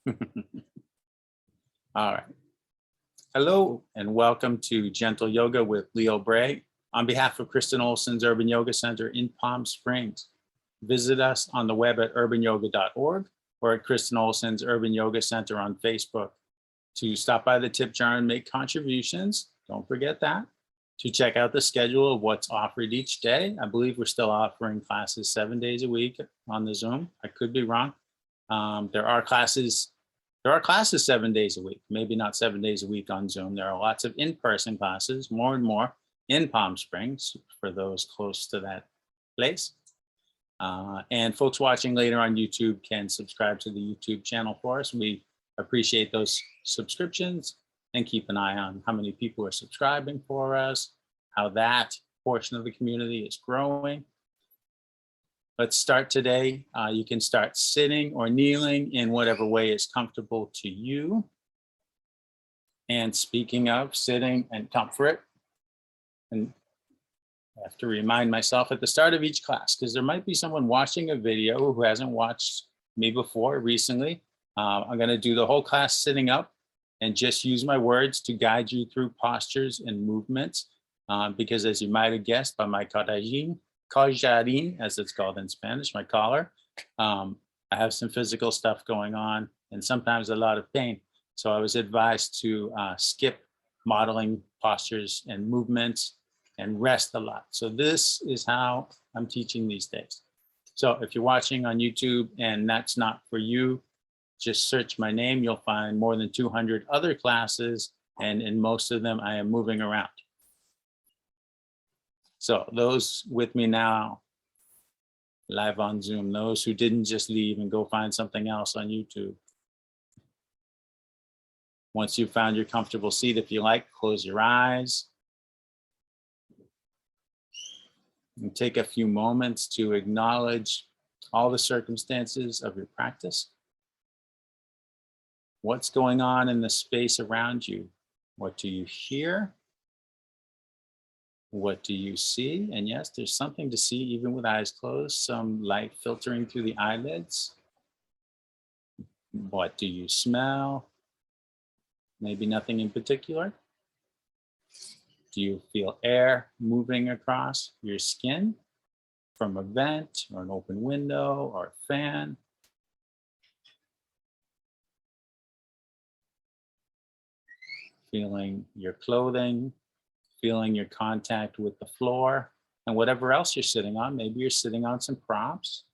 All right. Hello and welcome to Gentle Yoga with Leo Bray. On behalf of Kristen Olson's Urban Yoga Center in Palm Springs, visit us on the web at urbanyoga.org or at Kristen Olson's Urban Yoga Center on Facebook. To stop by the tip jar and make contributions, don't forget that. To check out the schedule of what's offered each day, I believe we're still offering classes 7 days a week on the Zoom. I could be wrong. There are classes 7 days a week, maybe not 7 days a week on Zoom. There are lots of in-person classes, more and more in Palm Springs for those close to that place. And folks watching later on YouTube can subscribe to the YouTube channel for us. We appreciate those subscriptions and keep an eye on how many people are subscribing for us, how that portion of the community is growing. Let's start today. You can start sitting or kneeling in whatever way is comfortable to you. And speaking of sitting and comfort, and I have to remind myself at the start of each class, because there might be someone watching a video who hasn't watched me before recently. I'm going to do the whole class sitting up and just use my words to guide you through postures and movements, because as you might have guessed by my collarín, as it's called in Spanish, my collar, I have some physical stuff going on and sometimes a lot of pain. So I was advised to skip modeling postures and movements and rest a lot. So this is how I'm teaching these days. So if you're watching on YouTube and that's not for you, just search my name. You'll find more than 200 other classes, and in most of them I am moving around. So those with me now, live on Zoom, those who didn't just leave and go find something else on YouTube. Once you've found your comfortable seat, if you like, close your eyes. And take a few moments to acknowledge all the circumstances of your practice. What's going on in the space around you? What do you hear? What do you see? And yes, there's something to see even with eyes closed, some light filtering through the eyelids. What do you smell? Maybe nothing in particular. Do you feel air moving across your skin from a vent or an open window or a fan? Feeling your clothing, feeling your contact with the floor and whatever else you're sitting on. Maybe you're sitting on some props.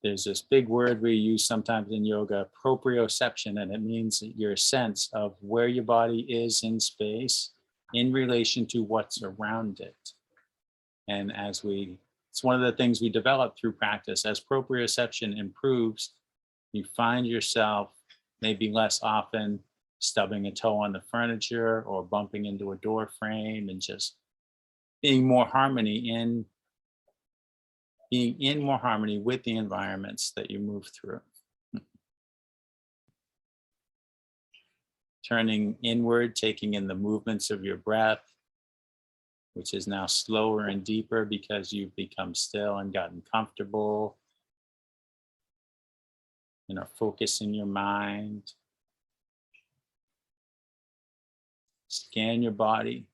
There's this big word we use sometimes in yoga, proprioception, and it means your sense of where your body is in space in relation to what's around it. And it's one of the things we develop through practice. As proprioception improves, you find yourself maybe less often stubbing a toe on the furniture or bumping into a door frame, and just being in more harmony with the environments that you move through. Turning inward, taking in the movements of your breath, which is now slower and deeper because you've become still and gotten comfortable. Focusing your mind. Scan your body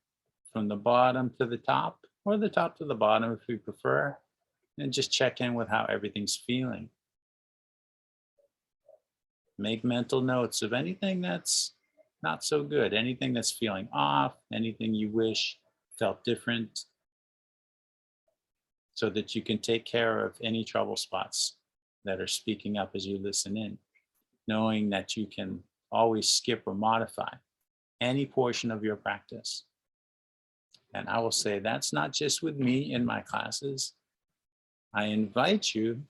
from the bottom to the top, or the top to the bottom if you prefer, and just check in with how everything's feeling. Make mental notes of anything that's not so good, anything that's feeling off, anything you wish felt different, so that you can take care of any trouble spots that are speaking up as you listen in, knowing that you can always skip or modify any portion of your practice. And I will say that's not just with me in my classes. I invite you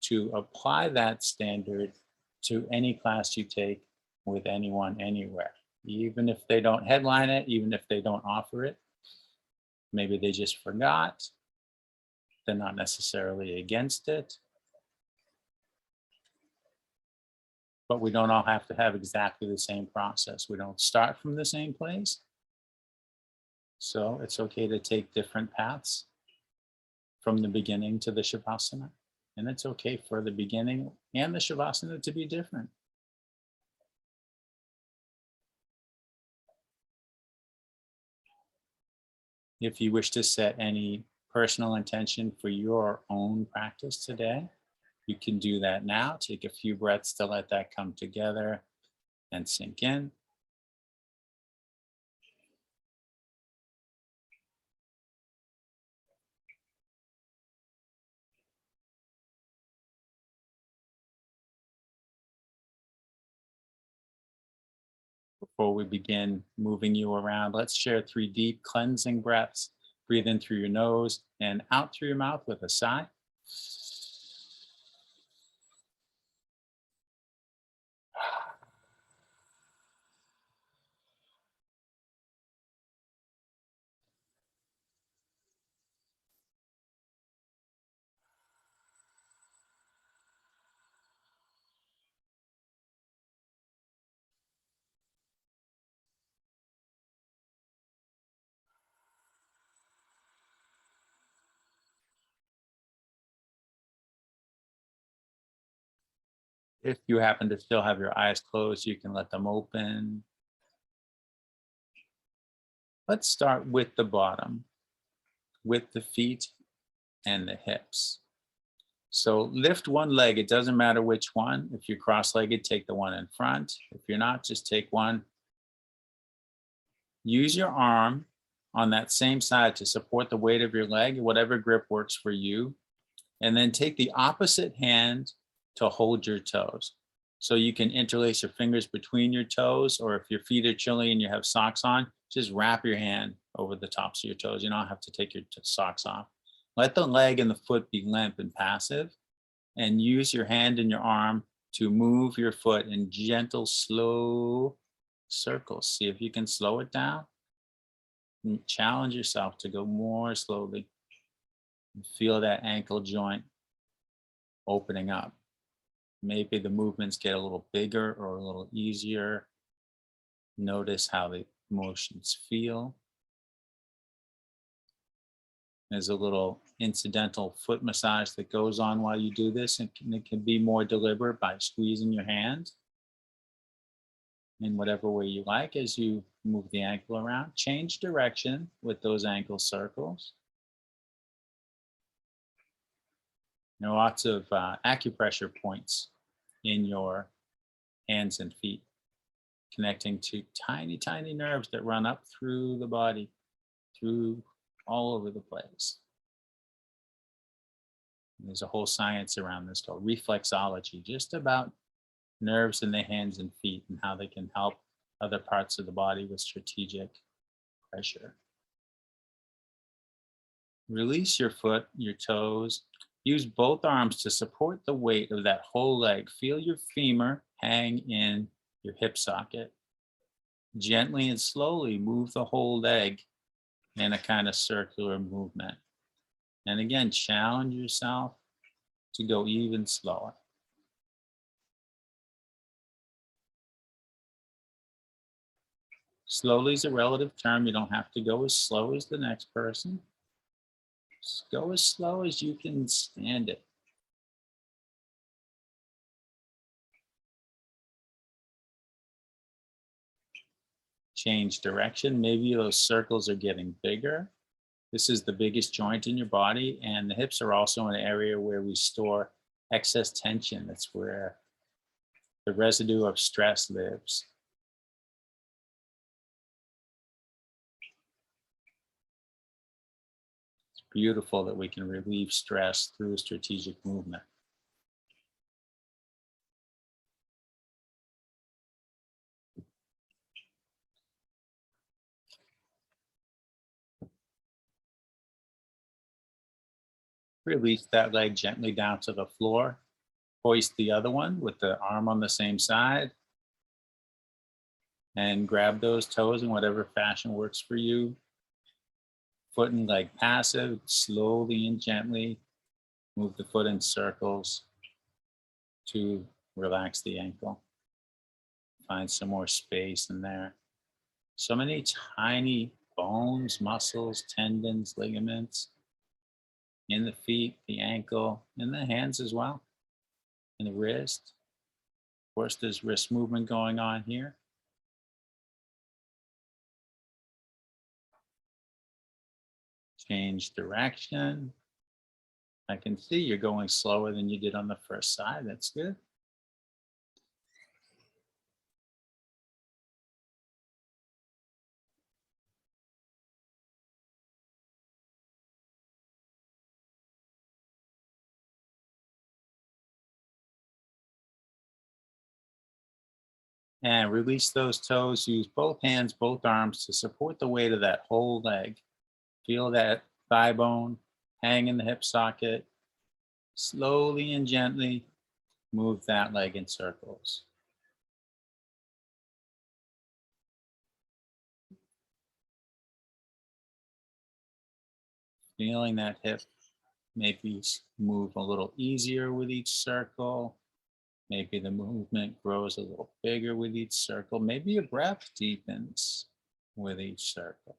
to apply that standard to any class you take with anyone, anywhere, even if they don't headline it, even if they don't offer it. Maybe they just forgot. They're not necessarily against it. But we don't all have to have exactly the same process. We don't start from the same place. So it's okay to take different paths. from the beginning to the Shavasana. And it's okay for the beginning and the Shavasana to be different. If you wish to set any personal intention for your own practice today, you can do that now. Take a few breaths to let that come together and sink in. Before we begin moving you around, let's share 3 deep cleansing breaths. Breathe in through your nose and out through your mouth with a sigh. If you happen to still have your eyes closed, you can let them open. Let's start with the bottom, with the feet and the hips. So lift one leg, it doesn't matter which one. If you're cross-legged, take the one in front. If you're not, just take one. Use your arm on that same side to support the weight of your leg, whatever grip works for you. And then take the opposite hand to hold your toes. So you can interlace your fingers between your toes, or if your feet are chilly and you have socks on, just wrap your hand over the tops of your toes. You don't have to take your socks off. Let the leg and the foot be limp and passive, and use your hand and your arm to move your foot in gentle, slow circles. See if you can slow it down. And challenge yourself to go more slowly. Feel that ankle joint opening up. Maybe the movements get a little bigger or a little easier. Notice how the motions feel. There's a little incidental foot massage that goes on while you do this, and it can be more deliberate by squeezing your hand in whatever way you like as you move the ankle around. Change direction with those ankle circles. There are lots of acupressure points in your hands and feet, connecting to tiny, tiny nerves that run up through the body, through all over the place. There's a whole science around this called reflexology, just about nerves in the hands and feet and how they can help other parts of the body with strategic pressure. Release your foot, your toes. Use both arms to support the weight of that whole leg. Feel your femur hang in your hip socket. Gently and slowly move the whole leg in a kind of circular movement. And again, challenge yourself to go even slower. Slowly is a relative term. You don't have to go as slow as the next person. Just go as slow as you can stand it. Change direction. Maybe those circles are getting bigger. This is the biggest joint in your body, and the hips are also an area where we store excess tension. That's where the residue of stress lives. It's beautiful that we can relieve stress through strategic movement. Release that leg gently down to the floor. Hoist the other one with the arm on the same side. And grab those toes in whatever fashion works for you. Foot and leg passive, slowly and gently move the foot in circles to relax the ankle. Find some more space in there. So many tiny bones, muscles, tendons, ligaments. in the feet, the ankle, in the hands as well, in the wrist. Of course, there's wrist movement going on here. Change direction. I can see you're going slower than you did on the first side. That's good. And release those toes. Use both hands, both arms to support the weight of that whole leg. Feel that thigh bone hang in the hip socket. Slowly and gently move that leg in circles. Feeling that hip maybe move a little easier with each circle. Maybe the movement grows a little bigger with each circle. Maybe your breath deepens with each circle.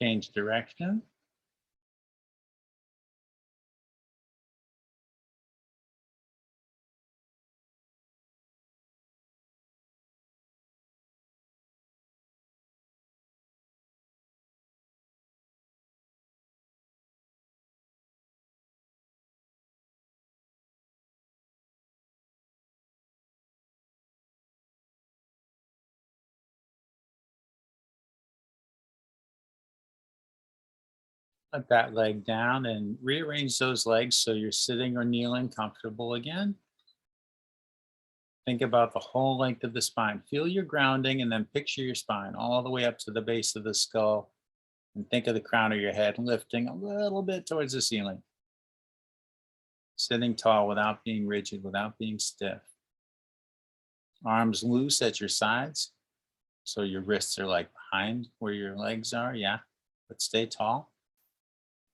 Change direction. Let that leg down and rearrange those legs so you're sitting or kneeling comfortable again. Think about the whole length of the spine. Feel your grounding and then picture your spine all the way up to the base of the skull. And think of the crown of your head lifting a little bit towards the ceiling. Sitting tall without being rigid, without being stiff. Arms loose at your sides. So your wrists are like behind where your legs are. Yeah, but stay tall.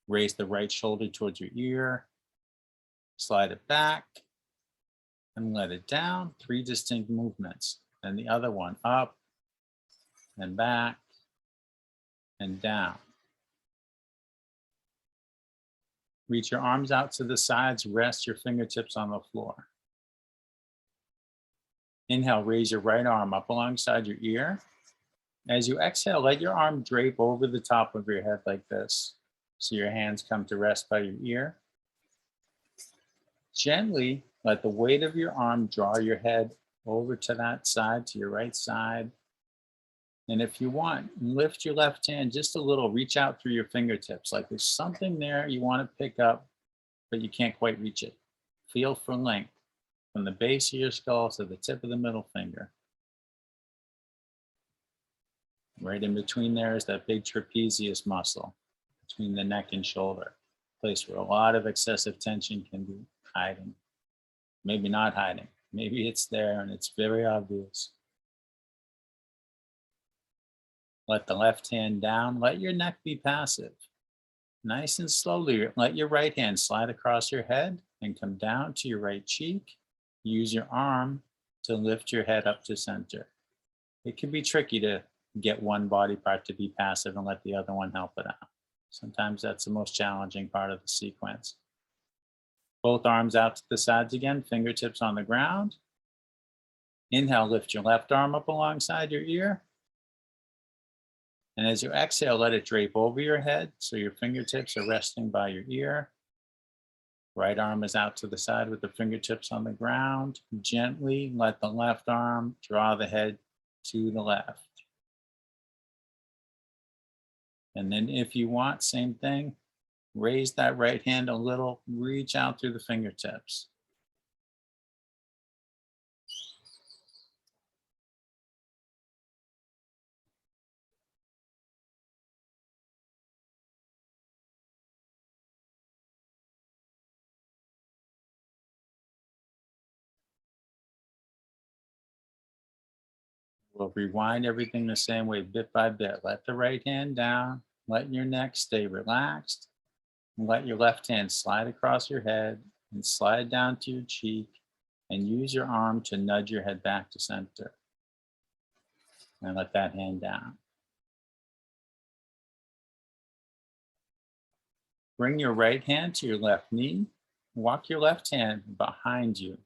Raise the right shoulder towards your ear. Slide it back and let it down. 3 distinct movements. And the other one up and back and down. Reach your arms out to the sides. Rest your fingertips on the floor. Inhale, raise your right arm up alongside your ear. As you exhale, let your arm drape over the top of your head like this. So your hands come to rest by your ear. Gently let the weight of your arm draw your head over to that side, to your right side. And if you want, lift your left hand just a little, reach out through your fingertips. Like there's something there you want to pick up, but you can't quite reach it. Feel for length from the base of your skull to the tip of the middle finger. Right in between there is that big trapezius muscle between the neck and shoulder, place where a lot of excessive tension can be hiding. Maybe not hiding. Maybe it's there and it's very obvious. Let the left hand down. Let your neck be passive. Nice and slowly, let your right hand slide across your head and come down to your right cheek. Use your arm to lift your head up to center. It can be tricky to get one body part to be passive and let the other one help it out. Sometimes that's the most challenging part of the sequence. Both arms out to the sides again, fingertips on the ground. Inhale, lift your left arm up alongside your ear. And as you exhale, let it drape over your head so your fingertips are resting by your ear. Right arm is out to the side with the fingertips on the ground. Gently let the left arm draw the head to the left. And then if you want, same thing, raise that right hand a little, reach out through the fingertips. We'll rewind everything the same way, bit by bit. Let the right hand down, Let your neck stay relaxed. And let your left hand slide across your head and slide down to your cheek, and use your arm to nudge your head back to center. And let that hand down. Bring your right hand to your left knee. Walk your left hand behind you,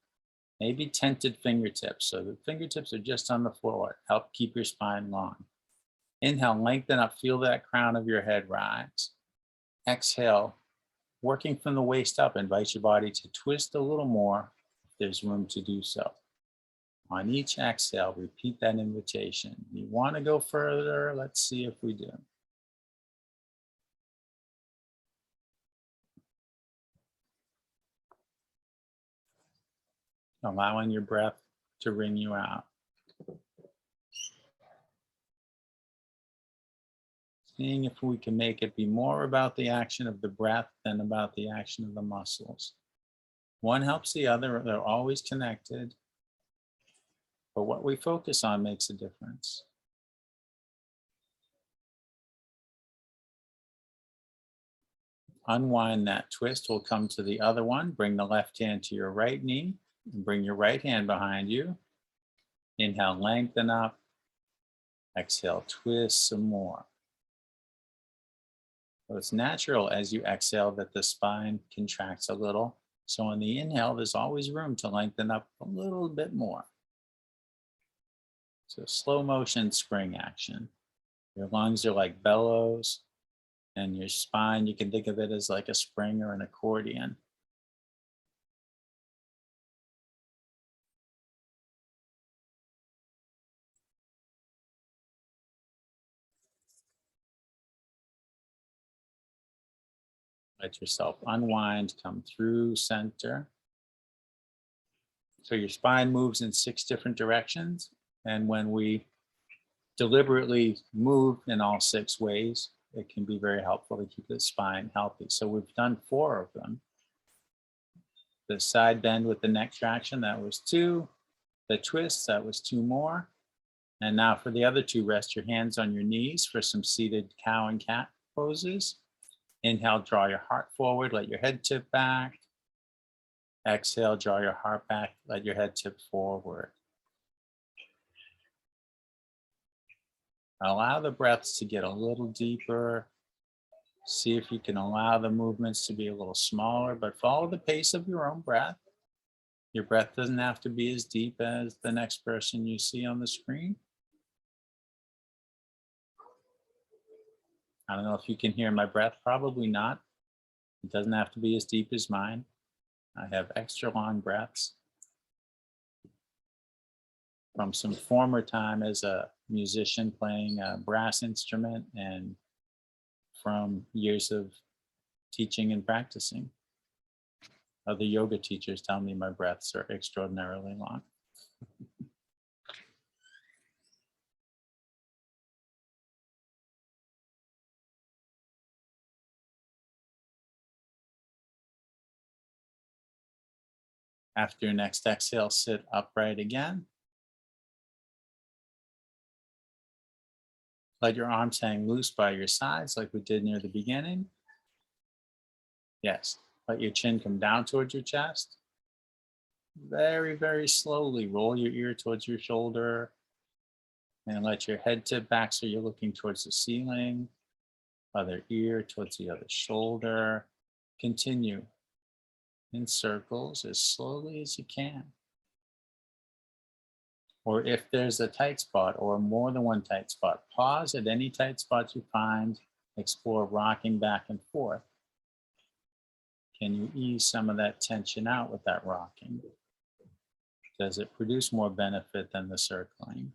maybe tented fingertips, so the fingertips are just on the floor. Help keep your spine long. Inhale, lengthen up, feel that crown of your head rise. Exhale, working from the waist up, invite your body to twist a little more if there's room to do so. On each exhale, repeat that invitation. You want to go further? Let's see if we do. Allowing your breath to wring you out. Seeing if we can make it be more about the action of the breath than about the action of the muscles. One helps the other, they're always connected, but what we focus on makes a difference. Unwind that twist, we'll come to the other one. Bring the left hand to your right knee and bring your right hand behind you. Inhale, lengthen up. Exhale, twist some more. So it's natural as you exhale that the spine contracts a little. So on the inhale, there's always room to lengthen up a little bit more. So slow motion spring action. Your lungs are like bellows, and your spine, you can think of it as like a spring or an accordion. Let yourself unwind, come through center. So your spine moves in 6 different directions. And when we deliberately move in all 6 ways, it can be very helpful to keep the spine healthy. So we've done 4 of them. The side bend with the neck traction, that was 2. The twist, that was 2 more. And now for the other 2, rest your hands on your knees for some seated cow and cat poses. Inhale, draw your heart forward, let your head tip back. Exhale, draw your heart back, let your head tip forward. Allow the breaths to get a little deeper. See if you can allow the movements to be a little smaller, but follow the pace of your own breath. Your breath doesn't have to be as deep as the next person you see on the screen. I don't know if you can hear my breath, probably not. It doesn't have to be as deep as mine. I have extra long breaths from some former time as a musician playing a brass instrument and from years of teaching and practicing. Other yoga teachers tell me my breaths are extraordinarily long. After your next exhale, sit upright again. Let your arms hang loose by your sides like we did near the beginning. Yes, let your chin come down towards your chest. Very, very slowly roll your ear towards your shoulder and let your head tip back so you're looking towards the ceiling. Other ear towards the other shoulder. Continue in circles as slowly as you can. Or if there's a tight spot or more than one tight spot, pause at any tight spot you find, explore rocking back and forth. Can you ease some of that tension out with that rocking? Does it produce more benefit than the circling?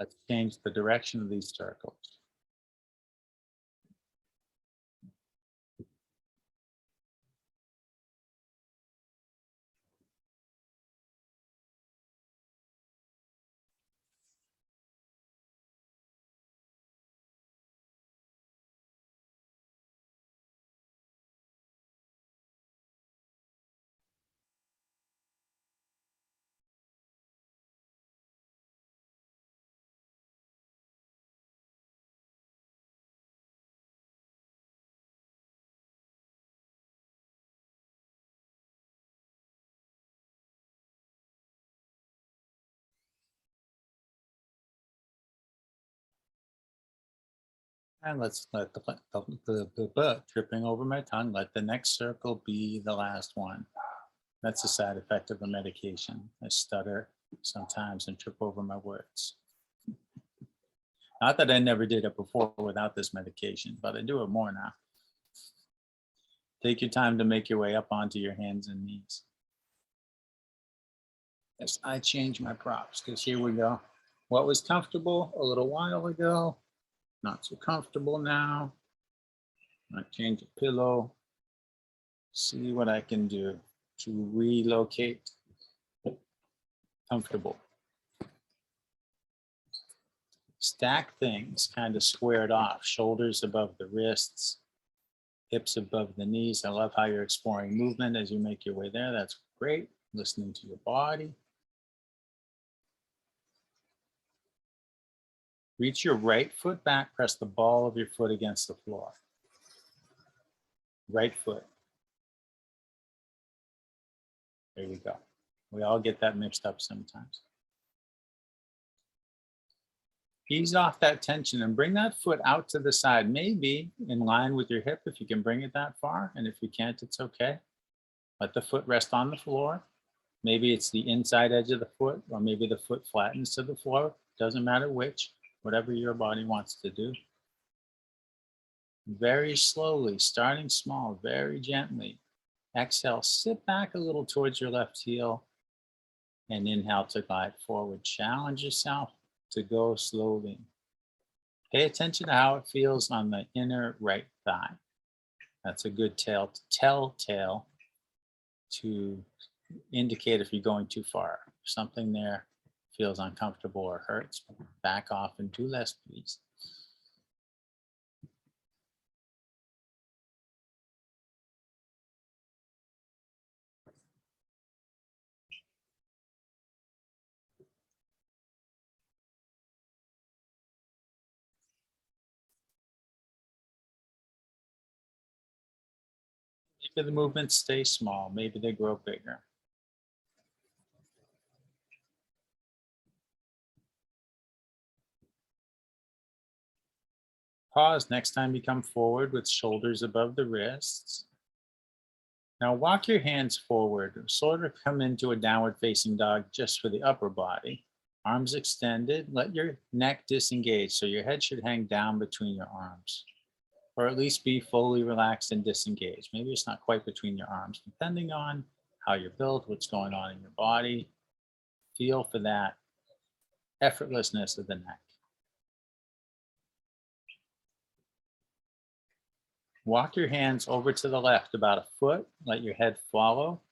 Let's change the direction of these circles. And let's let tripping over my tongue, let the next circle be the last one. That's a side effect of the medication. I stutter sometimes and trip over my words. Not that I never did it before without this medication, but I do it more now. Take your time to make your way up onto your hands and knees. As I change my props, because here we go. What was comfortable a little while ago, not so comfortable now. I change a pillow. See what I can do to relocate comfortable. Stack things kind of squared off, shoulders above the wrists, hips above the knees. I love how you're exploring movement as you make your way there. That's great. Listening to your body. Reach your right foot back, press the ball of your foot against the floor. Right foot. There you go. We all get that mixed up sometimes. Ease off that tension and bring that foot out to the side, maybe in line with your hip if you can bring it that far. And if you can't, it's okay. Let the foot rest on the floor. Maybe it's the inside edge of the foot, or maybe the foot flattens to the floor. Doesn't matter which, whatever your body wants to do. Very slowly, starting small, very gently. Exhale, sit back a little towards your left heel and inhale to glide forward. Challenge yourself to go slowly. Pay attention to how it feels on the inner right thigh. That's a good telltale to indicate if you're going too far. If something there feels uncomfortable or hurts, back off and do less, please. Maybe the movements stay small, maybe they grow bigger. Pause next time you come forward with shoulders above the wrists. Now walk your hands forward, sort of come into a downward facing dog just for the upper body. Arms extended, let your neck disengage, so your head should hang down between your arms, or at least be fully relaxed and disengaged. Maybe it's not quite between your arms, depending on how you're built, what's going on in your body. Feel for that effortlessness of the neck. Walk your hands over to the left about a foot. Let your head follow.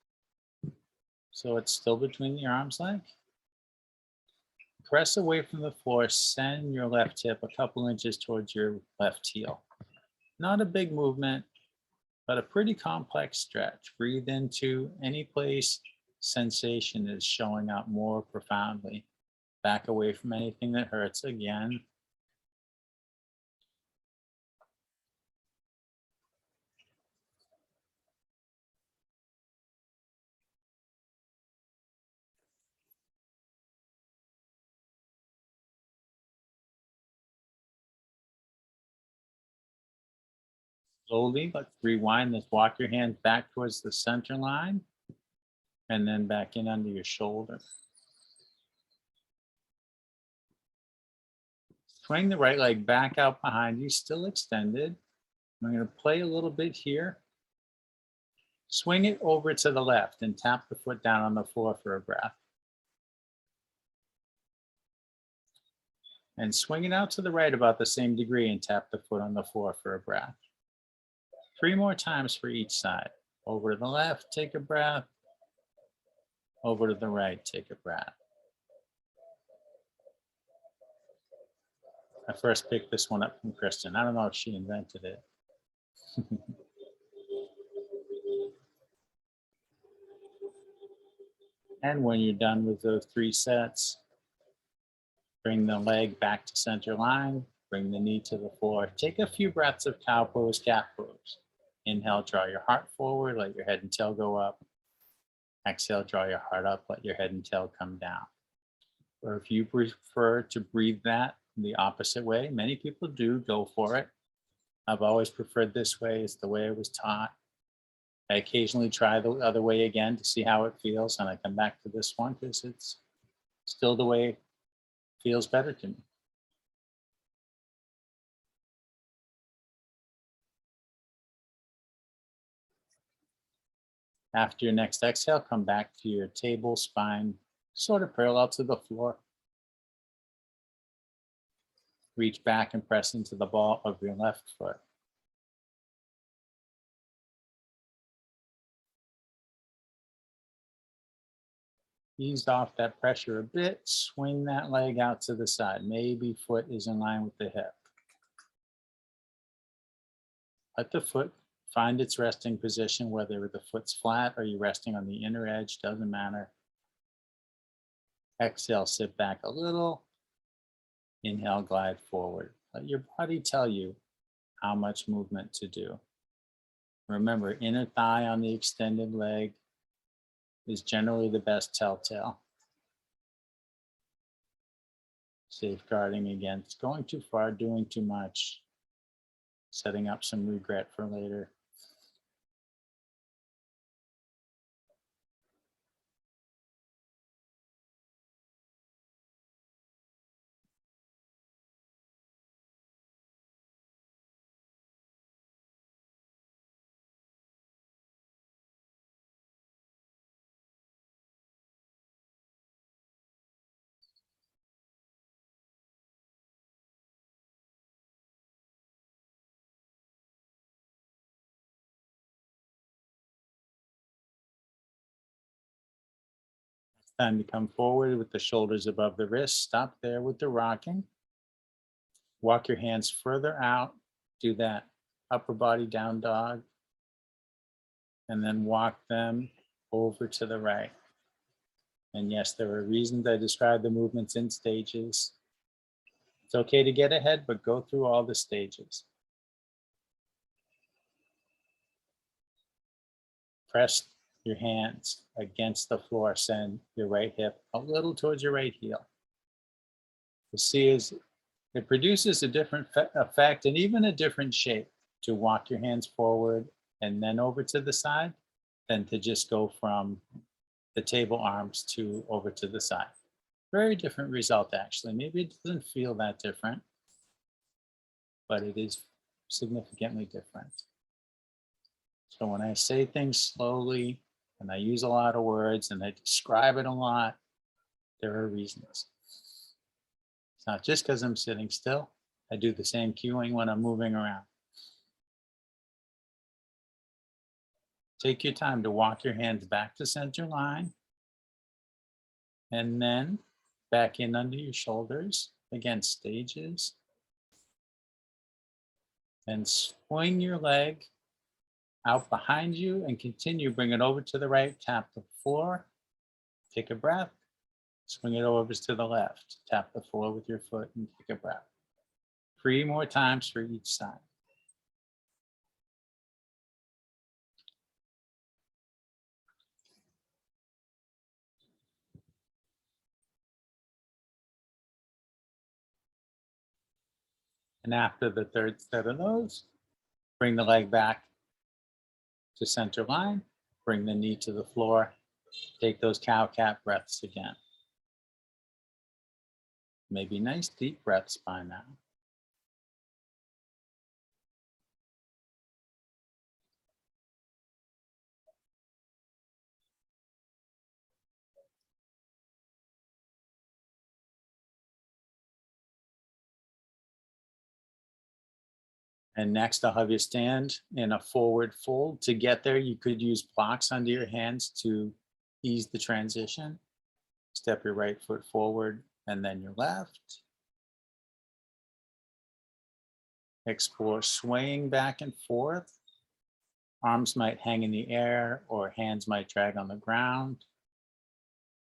So it's still between your arms length. Press away from the floor. Send your left hip a couple inches towards your left heel. Not a big movement, but a pretty complex stretch. Breathe into any place sensation is showing up more profoundly. Back away from anything that hurts again. Slowly, let's rewind this. Walk your hands back towards the center line and then back in under your shoulder. Swing the right leg back out behind you, still extended. I'm going to play a little bit here. Swing it over to the left and tap the foot down on the floor for a breath. And swing it out to the right about the same degree and tap the foot on the floor for a breath. 3 more times for each side. Over to the left, take a breath. Over to the right, take a breath. I first picked this one up from Kristen. I don't know if she invented it. And when you're done with those 3 sets, bring the leg back to center line, bring the knee to the floor. Take a few breaths of cow pose, cat pose. Inhale, draw your heart forward, let your head and tail go up. Exhale, draw your heart up, let your head and tail come down. Or if you prefer to breathe that the opposite way, many people do, go for it. I've always preferred this way. It's the way I was taught. I occasionally try the other way again to see how it feels, and I come back to this one because it's still the way it feels better to me. After your next exhale, come back to your table, spine sort of parallel to the floor. Reach back and press into the ball of your left foot. Ease off that pressure a bit, swing that leg out to the side. Maybe foot is in line with the hip. Let the foot find its resting position, whether the foot's flat or you're resting on the inner edge, doesn't matter. Exhale, sit back a little. Inhale, glide forward. Let your body tell you how much movement to do. Remember, inner thigh on the extended leg is generally the best telltale. Safeguarding against going too far, doing too much, setting up some regret for later. Time to come forward with the shoulders above the wrist. Stop there with the rocking. Walk your hands further out. Do that upper body down dog. And then walk them over to the right. And yes, there are reasons I describe the movements in stages. It's okay to get ahead, but go through all the stages. Press your hands against the floor. Send your right hip a little towards your right heel. You see, is it produces a different effect and even a different shape to walk your hands forward and then over to the side than to just go from the table arms to over to the side. Very different result, actually. Maybe it doesn't feel that different, but it is significantly different. So when I say things slowly and I use a lot of words and I describe it a lot, there are reasons. It's not just because I'm sitting still. I do the same cueing when I'm moving around. Take your time to walk your hands back to center line and then back in under your shoulders. Again, stages. And swing your leg out behind you and continue. Bring it over to the right, tap the floor, take a breath, swing it over to the left, tap the floor with your foot and take a breath. 3 more times for each side. And after the third set of those, bring the leg back to center line, bring the knee to the floor, take those cow-cat breaths again. Maybe nice deep breaths by now. And next, I'll have you stand in a forward fold. To get there, you could use blocks under your hands to ease the transition. Step your right foot forward and then your left. Explore swaying back and forth. Arms might hang in the air or hands might drag on the ground.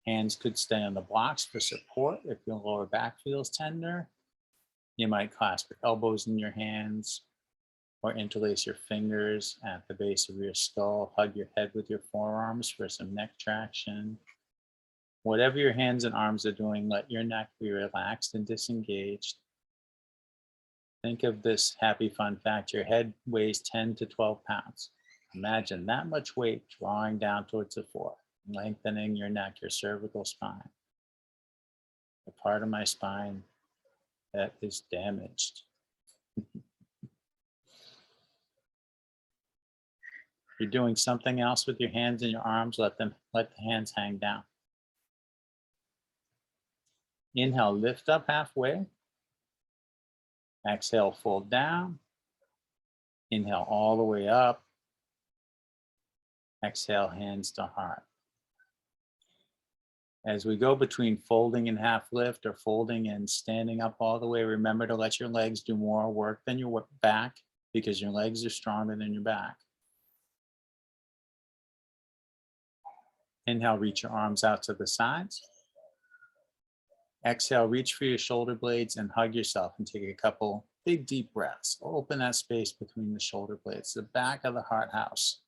Hands could stay on the blocks for support if your lower back feels tender. You might clasp your elbows in your hands or interlace your fingers at the base of your skull. Hug your head with your forearms for some neck traction. Whatever your hands and arms are doing, let your neck be relaxed and disengaged. Think of this happy fun fact. Your head weighs 10 to 12 pounds. Imagine that much weight drawing down towards the floor, lengthening your neck, your cervical spine, the part of my spine that is damaged. You're doing something else with your hands and your arms, let the hands hang down. Inhale, lift up halfway. Exhale, fold down. Inhale all the way up. Exhale, hands to heart. As we go between folding and half lift or folding and standing up all the way, remember to let your legs do more work than your back because your legs are stronger than your back. Inhale, reach your arms out to the sides. Exhale, reach for your shoulder blades and hug yourself and take a couple big deep breaths. Open that space between the shoulder blades, the back of the heart house.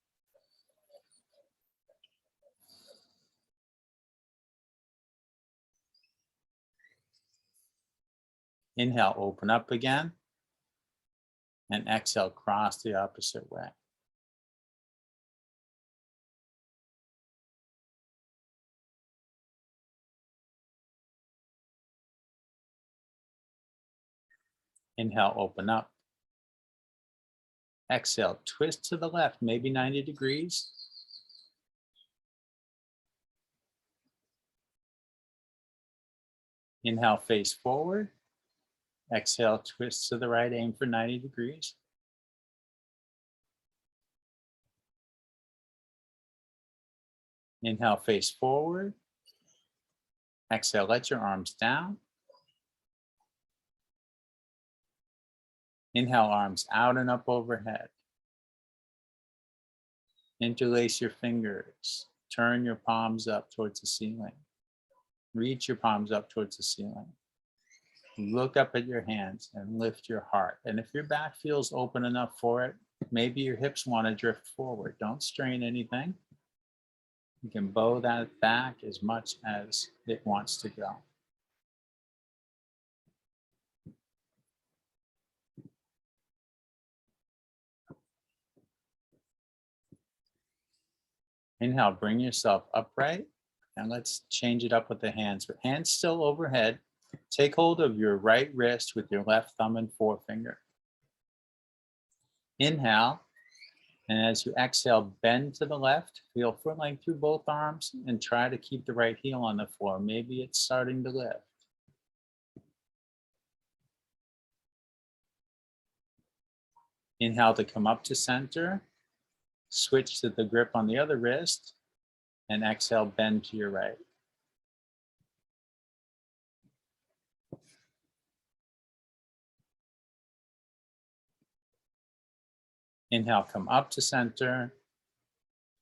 Inhale, open up again. And exhale, cross the opposite way. Inhale, open up. Exhale, twist to the left, maybe 90 degrees. Inhale, face forward. Exhale, twist to the right, aim for 90 degrees. Inhale, face forward. Exhale, let your arms down. Inhale, arms out and up overhead. Interlace your fingers. Turn your palms up towards the ceiling. Reach your palms up towards the ceiling. Look up at your hands and lift your heart. And if your back feels open enough for it, maybe your hips want to drift forward. Don't strain anything. You can bow that back as much as it wants to go. Inhale, bring yourself upright. And let's change it up with the hands. But hands still overhead. Take hold of your right wrist with your left thumb and forefinger. Inhale. And as you exhale, bend to the left. Feel foot length through both arms and try to keep the right heel on the floor. Maybe it's starting to lift. Inhale to come up to center. Switch to the grip on the other wrist. And exhale, bend to your right. Inhale, come up to center.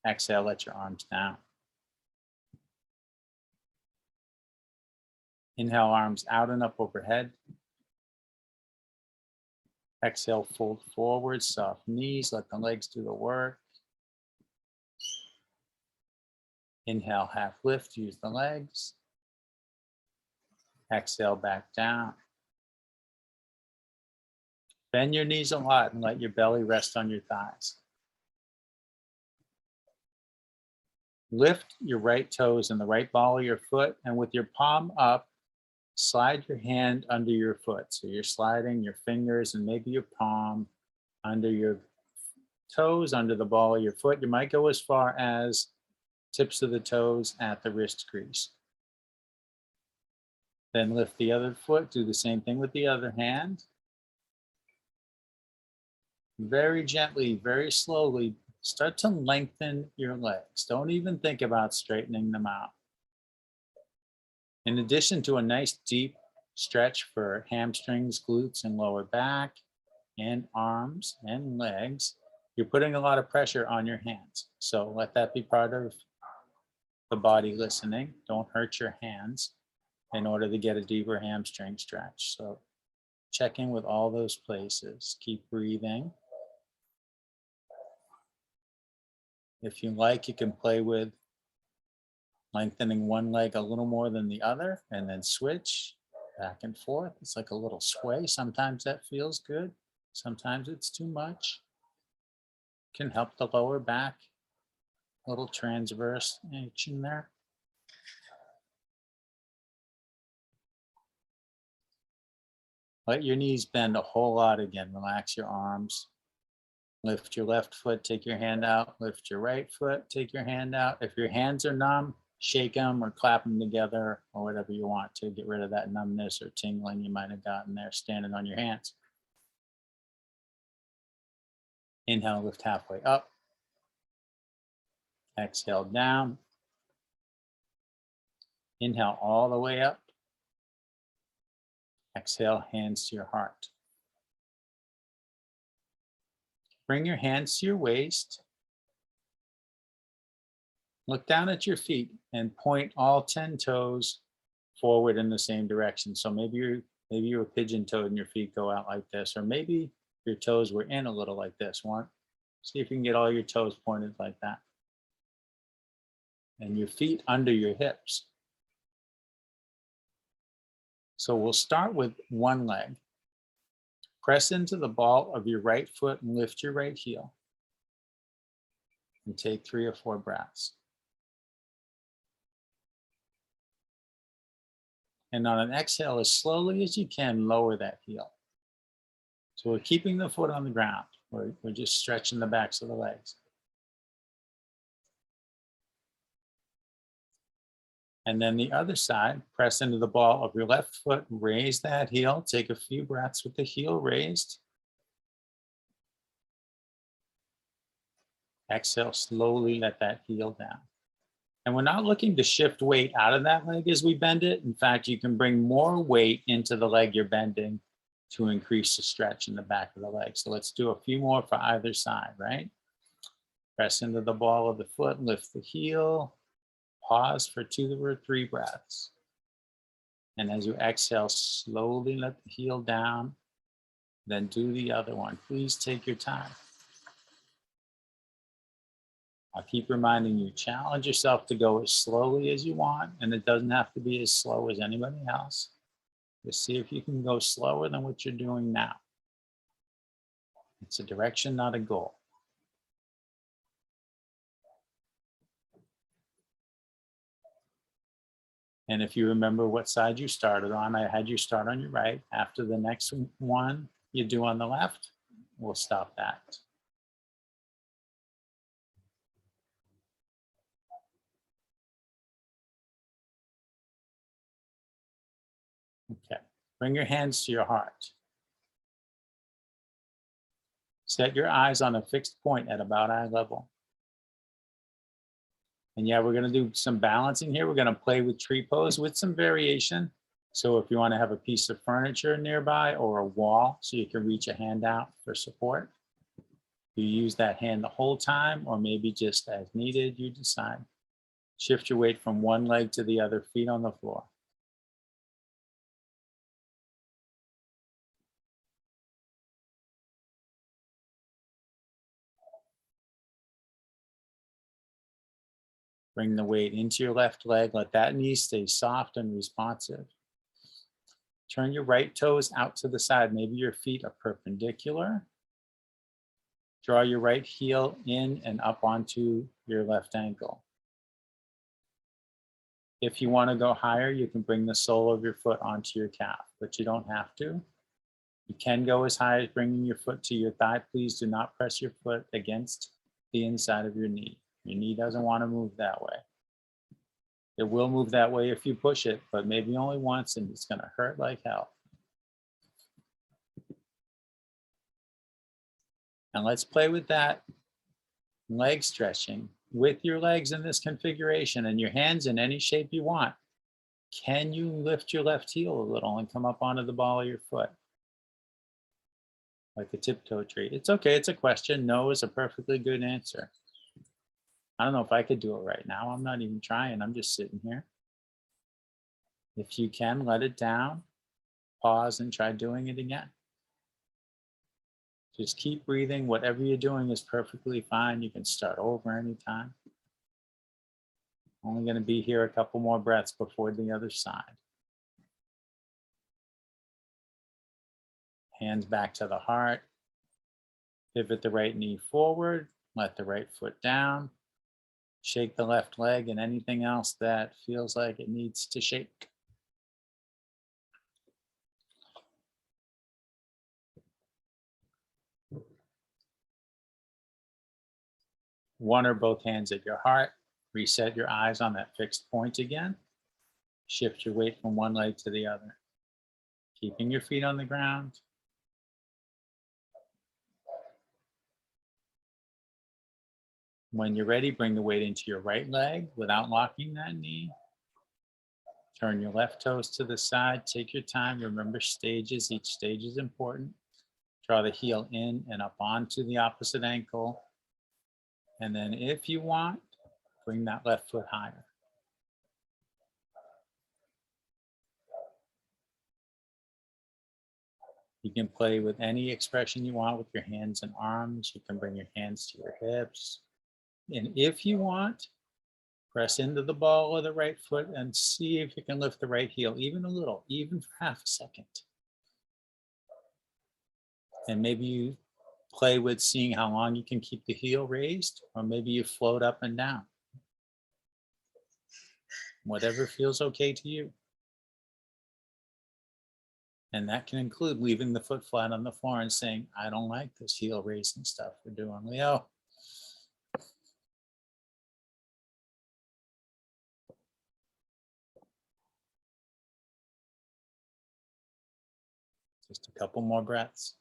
Exhale, let your arms down. Inhale, arms out and up overhead. Exhale, fold forward, soft knees, let the legs do the work. Inhale, half lift, use the legs. Exhale, back down. Bend your knees a lot and let your belly rest on your thighs. Lift your right toes and the right ball of your foot, and with your palm up, slide your hand under your foot. So you're sliding your fingers and maybe your palm under your toes, under the ball of your foot. You might go as far as tips of the toes at the wrist crease. Then lift the other foot, do the same thing with the other hand. Very gently, very slowly, start to lengthen your legs. Don't even think about straightening them out. In addition to a nice deep stretch for hamstrings, glutes, and lower back, and arms and legs, you're putting a lot of pressure on your hands. So let that be part of the body listening. Don't hurt your hands in order to get a deeper hamstring stretch. So check in with all those places. Keep breathing. If you like, you can play with lengthening one leg a little more than the other and then switch. Back and forth. It's like a little sway. Sometimes that feels good. Sometimes it's too much. Can help the lower back. A little transverse action there. Let your knees bend a whole lot again. Relax your arms. Lift your left foot, take your hand out. Lift your right foot, take your hand out. If your hands are numb, shake them or clap them together or whatever you want to get rid of that numbness or tingling you might have gotten there standing on your hands. Inhale, lift halfway up. Exhale down. Inhale all the way up. Exhale, hands to your heart. Bring your hands to your waist. Look down at your feet and point all 10 toes forward in the same direction. So maybe you're pigeon-toed and your feet go out like this, or maybe your toes were in a little like this. See if you can get all your toes pointed like that. And your feet under your hips. So we'll start with one leg. Press into the ball of your right foot and lift your right heel. And take 3 or 4 breaths. And on an exhale, as slowly as you can, lower that heel. So we're keeping the foot on the ground. We're just stretching the backs of the legs. And then the other side, press into the ball of your left foot, raise that heel, take a few breaths with the heel raised. Exhale, slowly let that heel down. And we're not looking to shift weight out of that leg as we bend it. In fact, you can bring more weight into the leg you're bending to increase the stretch in the back of the leg. So let's do a few more for either side, right? Press into the ball of the foot, lift the heel. Pause for 2 or 3 breaths. And as you exhale, slowly let the heel down. Then do the other one. Please take your time. I'll keep reminding you, challenge yourself to go as slowly as you want, and it doesn't have to be as slow as anybody else. Just see if you can go slower than what you're doing now. It's a direction, not a goal. And if you remember what side you started on, I had you start on your right. After the next one you do on the left, we'll stop that. Okay, bring your hands to your heart. Set your eyes on a fixed point at about eye level. And yeah, we're going to do some balancing here. We're going to play with tree pose with some variation. So if you want to have a piece of furniture nearby or a wall so you can reach a hand out for support, you use that hand the whole time, or maybe just as needed, you decide. Shift your weight from one leg to the other, feet on the floor. Bring the weight into your left leg. Let that knee stay soft and responsive. Turn your right toes out to the side. Maybe your feet are perpendicular. Draw your right heel in and up onto your left ankle. If you want to go higher, you can bring the sole of your foot onto your calf, but you don't have to. You can go as high as bringing your foot to your thigh. Please do not press your foot against the inside of your knee. Your knee doesn't want to move that way. It will move that way if you push it, but maybe only once, and it's going to hurt like hell. And let's play with that leg stretching with your legs in this configuration and your hands in any shape you want. Can you lift your left heel a little and come up onto the ball of your foot? Like a tiptoe tree. It's okay, it's a question. No is a perfectly good answer. I don't know if I could do it right now. I'm not even trying, I'm just sitting here. If you can, let it down, pause and try doing it again. Just keep breathing. Whatever you're doing is perfectly fine. You can start over anytime. Only going to be here a couple more breaths before the other side. Hands back to the heart. Pivot the right knee forward. Let the right foot down. Shake the left leg and anything else that feels like it needs to shake. One or both hands at your heart. Reset your eyes on that fixed point again. Shift your weight from one leg to the other. Keeping your feet on the ground. When you're ready, bring the weight into your right leg without locking that knee. Turn your left toes to the side. Take your time. Remember stages. Each stage is important. Draw the heel in and up onto the opposite ankle. And then if you want, bring that left foot higher. You can play with any expression you want with your hands and arms. You can bring your hands to your hips. And if you want, press into the ball of the right foot and see if you can lift the right heel even a little, even for half a second. And maybe you play with seeing how long you can keep the heel raised, or maybe you float up and down. Whatever feels okay to you. And that can include leaving the foot flat on the floor and saying, I don't like this heel raising stuff we're doing, Leo. Just a couple more breaths.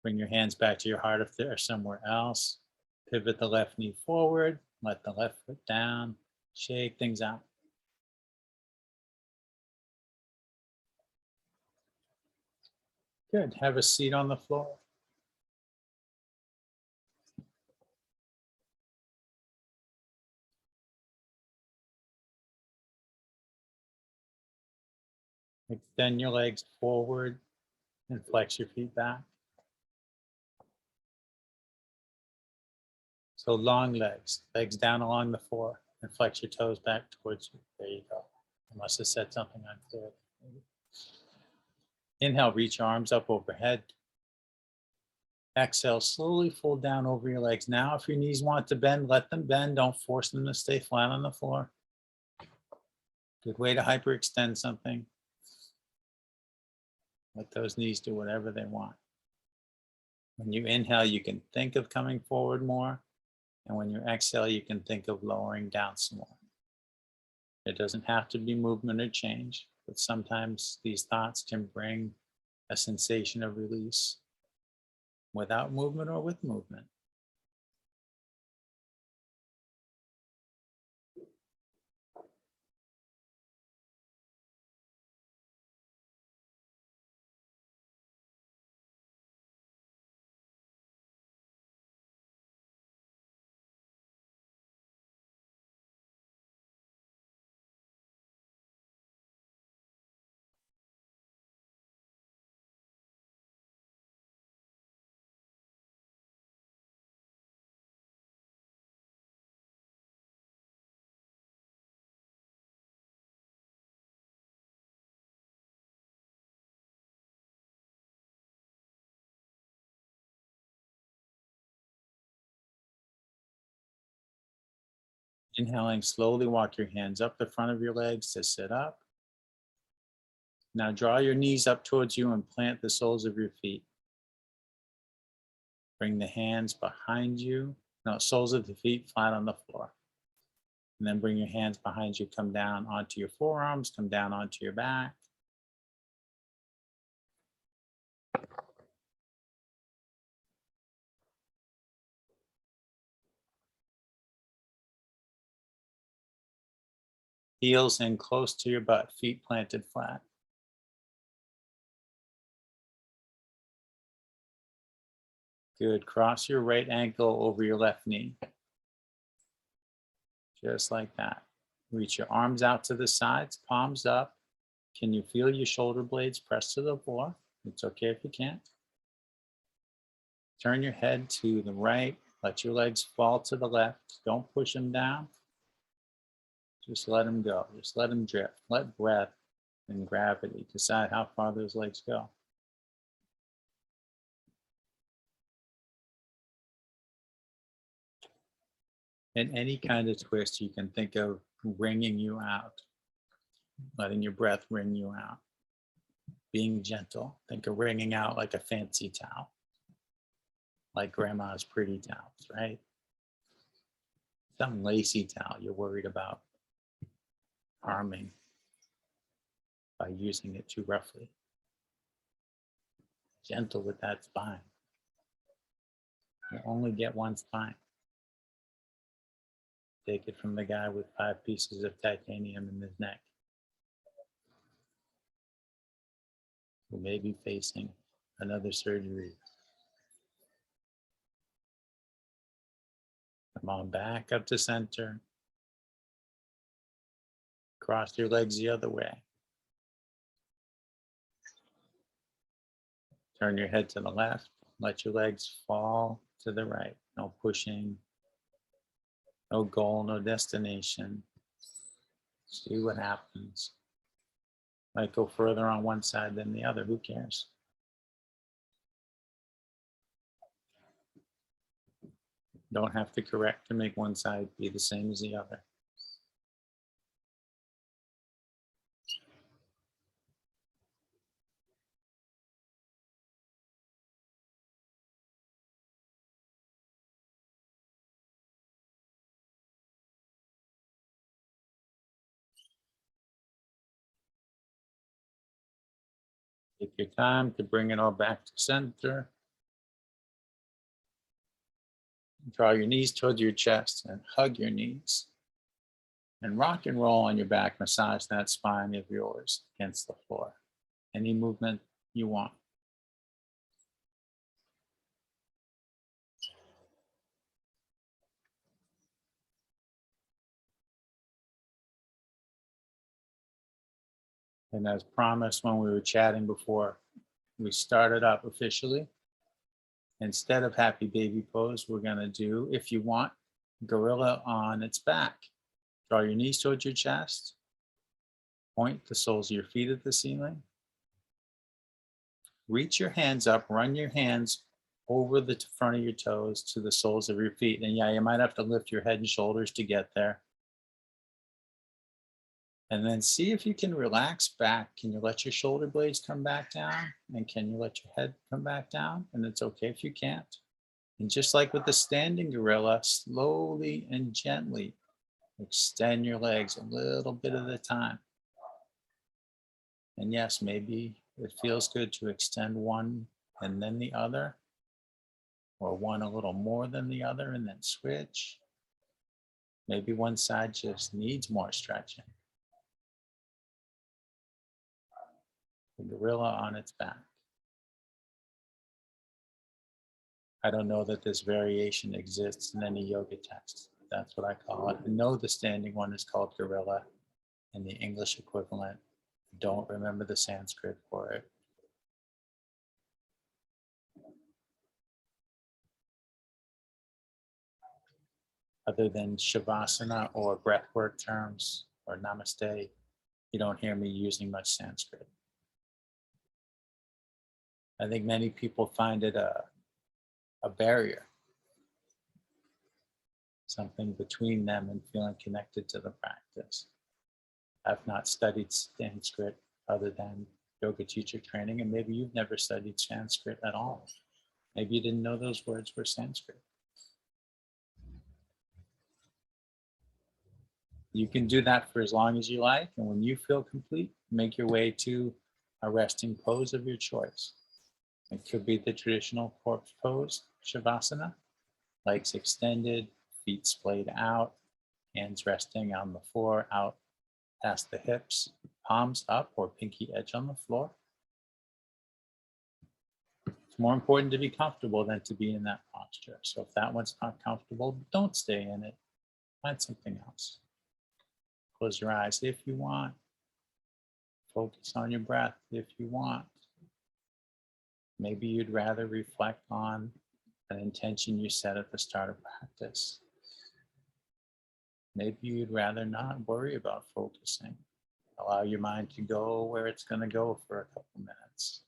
Bring your hands back to your heart if they're somewhere else. Pivot the left knee forward. Let the left foot down. Shake things out. Good. Have a seat on the floor. Extend your legs forward and flex your feet back. So long legs, legs down along the floor, and flex your toes back towards you. There you go. I must have said something unclear. Inhale, reach your arms up overhead. Exhale, slowly fold down over your legs. Now, if your knees want to bend, let them bend. Don't force them to stay flat on the floor. Good way to hyperextend something. Let those knees do whatever they want. When you inhale, you can think of coming forward more. And when you exhale, you can think of lowering down some more. It doesn't have to be movement or change, but sometimes these thoughts can bring a sensation of release without movement or with movement. Inhaling, slowly walk your hands up the front of your legs to sit up. Now draw your knees up towards you and plant the soles of your feet. Bring the hands behind you. No, soles of the feet flat on the floor. And then bring your hands behind you, come down onto your forearms, come down onto your back. Heels in close to your butt, feet planted flat. Good. Cross your right ankle over your left knee. Just like that. Reach your arms out to the sides, palms up. Can you feel your shoulder blades press to the floor? It's okay if you can't. Turn your head to the right. Let your legs fall to the left. Don't push them down. Just let them go. Just let them drift. Let breath and gravity decide how far those legs go. In any kind of twist, you can think of wringing you out, letting your breath wring you out. Being gentle. Think of wringing out like a fancy towel, like grandma's pretty towels, right? Some lacy towel you're worried about harming by using it too roughly. Gentle with that spine. You only get one spine. Take it from the guy with 5 pieces of titanium in his neck, who may be facing another surgery. Come on back up to center. Cross your legs the other way. Turn your head to the left. Let your legs fall to the right. No pushing. No goal, no destination. See what happens. Might go further on one side than the other. Who cares? Don't have to correct to make one side be the same as the other. Take your time to bring it all back to center. Draw your knees towards your chest and hug your knees. And rock and roll on your back. Massage that spine of yours against the floor. Any movement you want. And as promised when we were chatting before we started up officially, instead of happy baby pose, we're going to do, if you want, gorilla on its back. Draw your knees towards your chest. Point the soles of your feet at the ceiling. Reach your hands up, run your hands over the front of your toes to the soles of your feet. And yeah, you might have to lift your head and shoulders to get there. And then see if you can relax back. Can you let your shoulder blades come back down? And can you let your head come back down? And it's okay if you can't. And just like with the standing gorilla, slowly and gently extend your legs a little bit at a time. And yes, maybe it feels good to extend one and then the other, or one a little more than the other and then switch. Maybe one side just needs more stretching. The gorilla on its back. I don't know that this variation exists in any yoga text. That's what I call it. I know the standing one is called gorilla and the English equivalent. I don't remember the Sanskrit for it. Other than Shavasana or breathwork terms or Namaste, you don't hear me using much Sanskrit. I think many people find it a barrier, something between them and feeling connected to the practice. I've not studied Sanskrit other than yoga teacher training, and maybe you've never studied Sanskrit at all. Maybe you didn't know those words were Sanskrit. You can do that for as long as you like, and when you feel complete, make your way to a resting pose of your choice. It could be the traditional corpse pose, Shavasana, legs extended, feet splayed out, hands resting on the floor, out past the hips, palms up or pinky edge on the floor. It's more important to be comfortable than to be in that posture. So if that one's not comfortable, don't stay in it. Find something else. Close your eyes if you want. Focus on your breath if you want. Maybe you'd rather reflect on an intention you set at the start of practice. Maybe you'd rather not worry about focusing. Allow your mind to go where it's going to go for a couple minutes.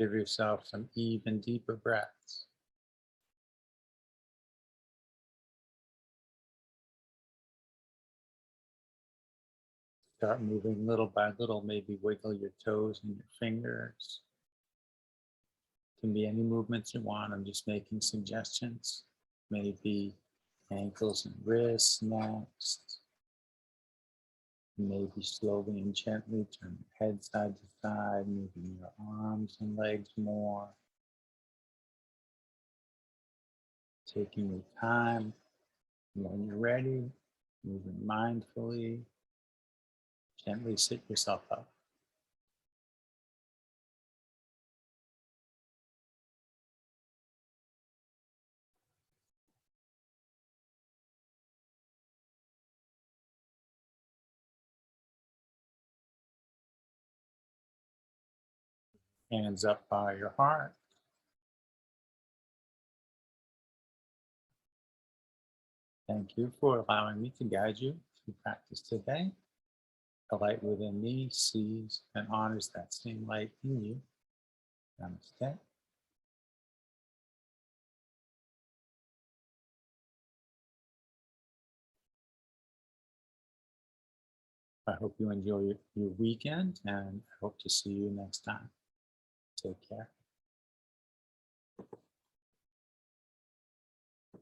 Give yourself some even deeper breaths. Start moving little by little, maybe wiggle your toes and your fingers. Can be any movements you want. I'm just making suggestions. Maybe ankles and wrists next. Maybe slowly and gently turn your head side to side, moving your arms and legs more. Taking your time. When you're ready, moving mindfully, gently sit yourself up. Hands up by your heart. Thank you for allowing me to guide you through practice today. The light within me sees and honors that same light in you. Namaste. I hope you enjoy your weekend, and I hope to see you next time. Take care.